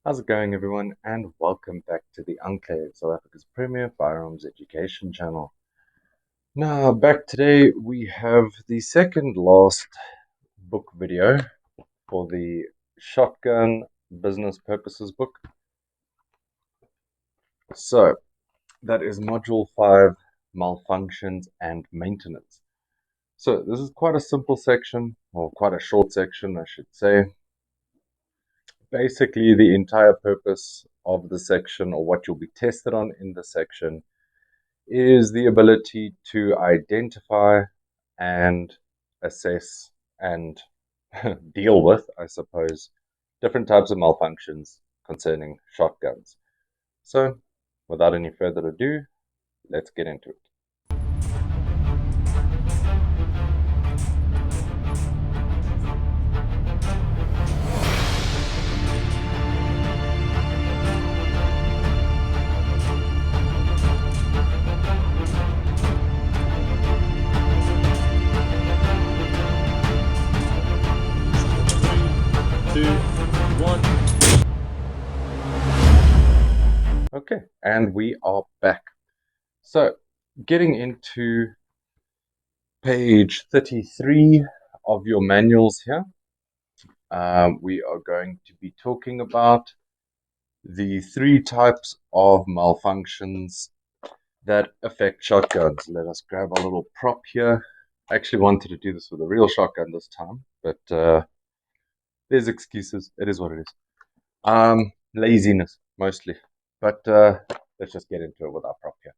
How's it going, everyone, and welcome back to the Enclave, South Africa's premier firearms education channel. Now, back today, we have the second last book video for the Shotgun Business Purposes book. So, that is Module 5, Malfunctions and Maintenance. So, this is quite a simple section, or quite a short section, I should say. Basically, the entire purpose of the section, or what you'll be tested on in the section, is the ability to identify and assess and deal with, I suppose, different types of malfunctions concerning shotguns. So, without any further ado, let's get into it. Okay, and we are back. So, getting into page 33 of your manuals here, we are going to be talking about the three types of malfunctions that affect shotguns. Let us grab a little prop here. I actually wanted to do this with a real shotgun this time, but there's excuses. It is what it is. Laziness, mostly. But let's just get into it with our prop here.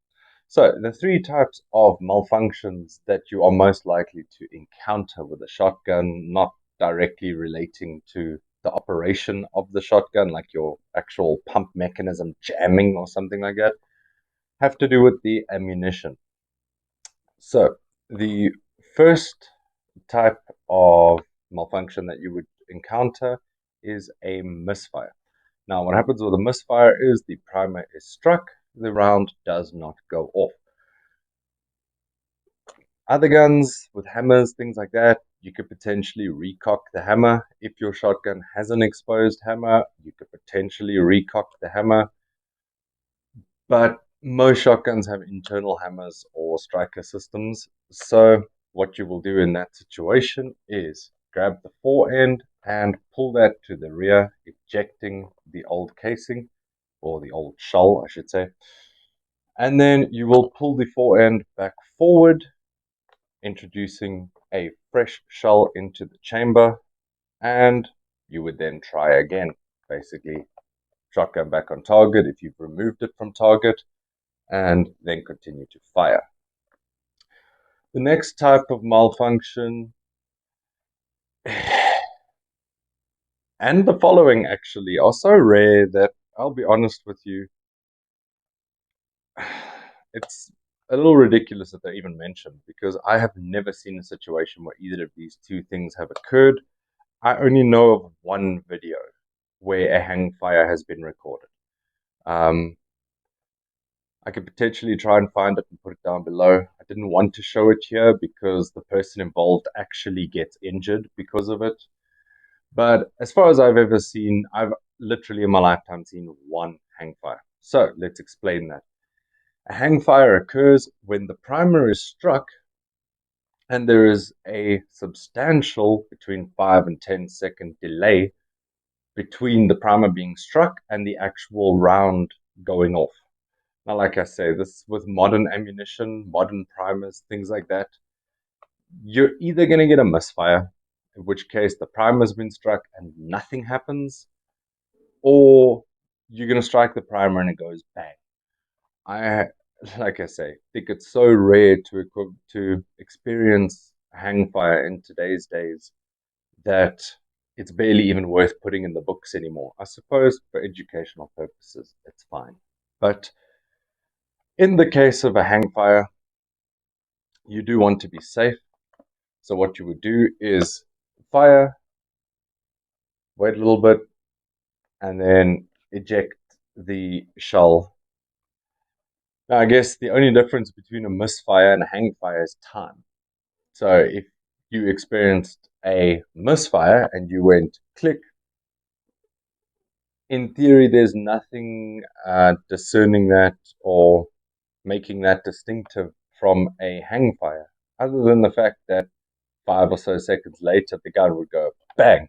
So, the three types of malfunctions that you are most likely to encounter with a shotgun, not directly relating to the operation of the shotgun, like your actual pump mechanism jamming or something like that, have to do with the ammunition. So, the first type of malfunction that you would encounter is a misfire. Now, what happens with a misfire is the primer is struck, the round does not go off. Other guns with hammers, things like that, you could potentially recock the hammer. If your shotgun has an exposed hammer, you could potentially recock the hammer. But most shotguns have internal hammers or striker systems. So what you will do in that situation is grab the fore end and pull that to the rear, ejecting the old casing, or the old shell, I should say. And then you will pull the fore end back forward, introducing a fresh shell into the chamber, and you would then try again. Basically, shotgun back on target if you've removed it from target, and then continue to fire. The next type of malfunction, and the following actually, are so rare that I'll be honest with you, it's a little ridiculous that they're even mentioned, because I have never seen a situation where either of these two things have occurred. I only know of one video where a hang fire has been recorded. I could potentially try and find it and put it down below. I didn't want to show it here because the person involved actually gets injured because of it. But as far as I've ever seen, I've literally in my lifetime seen one hang fire. So let's explain that. A hang fire occurs when the primer is struck and there is a substantial between 5 and 10-second delay between the primer being struck and the actual round going off. Now, like I say, this with modern ammunition, modern primers, things like that, you're either going to get a misfire, in which case the primer's been struck and nothing happens, or you're going to strike the primer and it goes bang. Like I say, think it's so rare to experience hang fire in today's days that it's barely even worth putting in the books anymore. I suppose for educational purposes, it's fine. But in the case of a hang fire, you do want to be safe. So what you would do is fire, wait a little bit, and then eject the shell. Now, I guess the only difference between a misfire and a hang fire is time. So if you experienced a misfire and you went click, in theory, there's nothing discerning that or making that distinctive from a hang fire, other than the fact that 5 or so seconds later, the gun would go bang.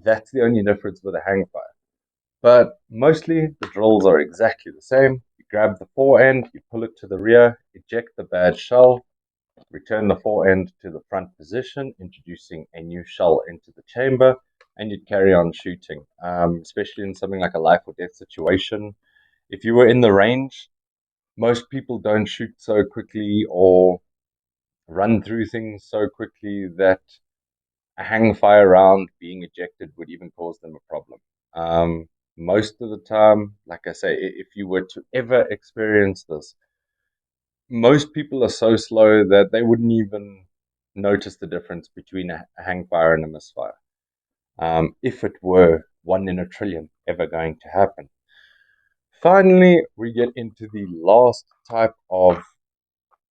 That's the only difference with a hang fire. But mostly the drills are exactly the same. You grab the fore end, you pull it to the rear, eject the bad shell, return the fore end to the front position, introducing a new shell into the chamber, and you'd carry on shooting, especially in something like a life or death situation. If you were in the range, most people don't shoot so quickly or run through things so quickly that a hang fire round being ejected would even cause them a problem. Most of the time, like I say, if you were to ever experience this, most people are so slow that they wouldn't even notice the difference between a hang fire and a misfire, if it were 1 in a trillion ever going to happen. Finally, we get into the last type of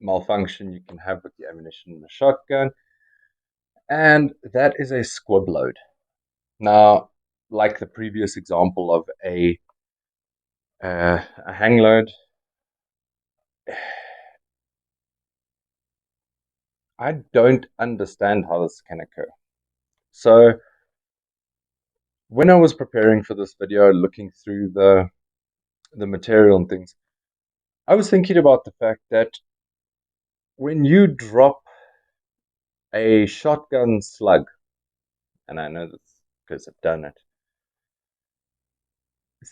malfunction you can have with the ammunition in a shotgun, and that is a squib load. Now, like the previous example of a hang load, I don't understand how this can occur. So when I was preparing for this video, looking through the material and things, I was thinking about the fact that when you drop a shotgun slug, and I know this because I've done it,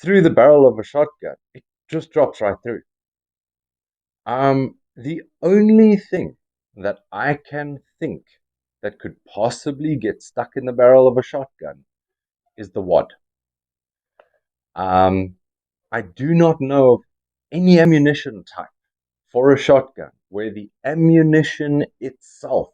through the barrel of a shotgun, it just drops right through. The only thing that I can think that could possibly get stuck in the barrel of a shotgun is the wad. I do not know of any ammunition type for a shotgun where the ammunition itself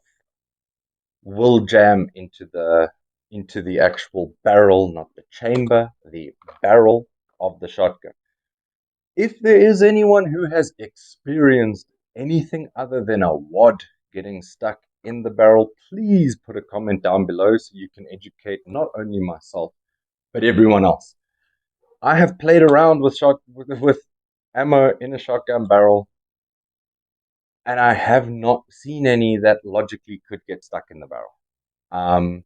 will jam into the actual barrel, not the chamber, the barrel of the shotgun. If there is anyone who has experienced anything other than a wad getting stuck in the barrel, please put a comment down below so you can educate not only myself, but everyone else. I have played around with ammo in a shotgun barrel, and I have not seen any that logically could get stuck in the barrel.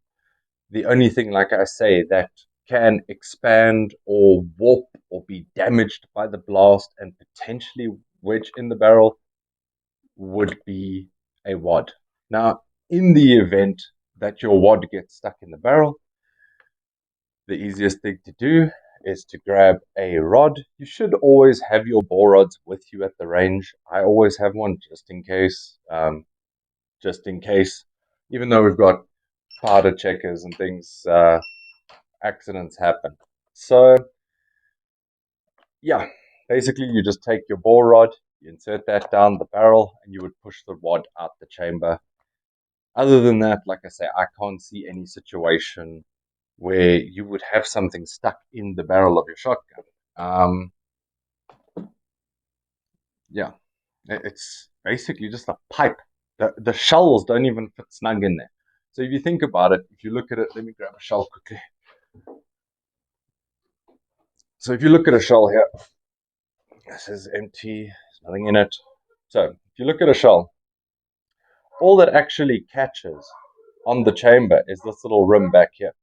The only thing, like I say, that can expand or warp or be damaged by the blast and potentially wedge in the barrel would be a wad. Now, in the event that your wad gets stuck in the barrel, the easiest thing to do is to grab a rod. You should always have your bore rods with you at the range. I always have one just in case. Even though we've got powder checkers and things, accidents happen. So, yeah, basically you just take your bore rod, you insert that down the barrel, and you would push the wad out the chamber. Other than that, like I say, I can't see any situation where you would have something stuck in the barrel of your shotgun. Yeah, it's basically just a pipe. The shells don't even fit snug in there. So if you think about it, if you look at it, let me grab a shell quickly. So if you look at a shell here, this is empty, there's nothing in it. So if you look at a shell, all that actually catches on the chamber is this little rim back here,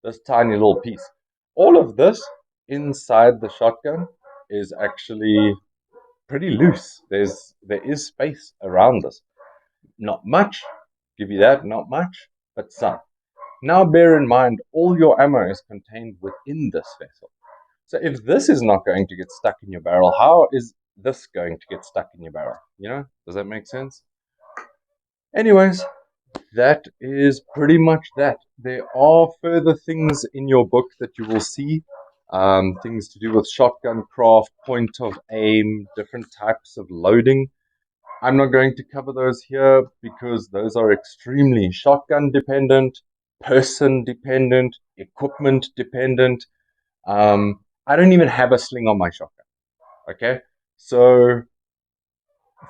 this tiny little piece. All of this inside the shotgun is actually pretty loose. There is space around this. Not much, give you that, not much, but some. Now bear in mind, all your ammo is contained within this vessel. So if this is not going to get stuck in your barrel, how is this going to get stuck in your barrel? You know, does that make sense? Anyways, that is pretty much that. There are further things in your book that you will see. Things to do with shotgun craft, point of aim, different types of loading. I'm not going to cover those here because those are extremely shotgun dependent, person dependent, equipment dependent. I don't even have a sling on my shotgun. Okay, so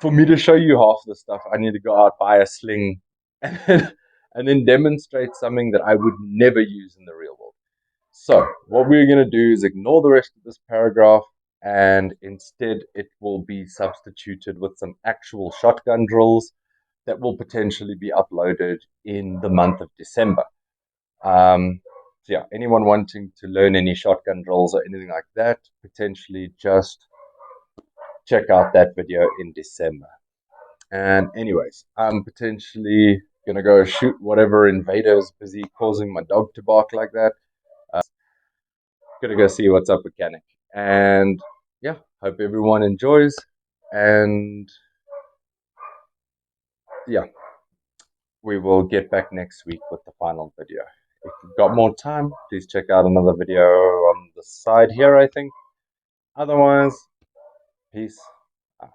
for me to show you half the stuff, I need to go out, buy a sling, and then demonstrate something that I would never use in the real world. So what we're going to do is ignore the rest of this paragraph, and instead it will be substituted with some actual shotgun drills that will potentially be uploaded in the month of December. So yeah, anyone wanting to learn any shotgun drills or anything like that, potentially just check out that video in December. And anyways, I'm potentially gonna go shoot whatever invader is busy causing my dog to bark like that. Gonna go see what's up with Canik. And yeah, hope everyone enjoys. And yeah, we will get back next week with the final video. If you've got more time, please check out another video on the side here, I think. Otherwise, peace out.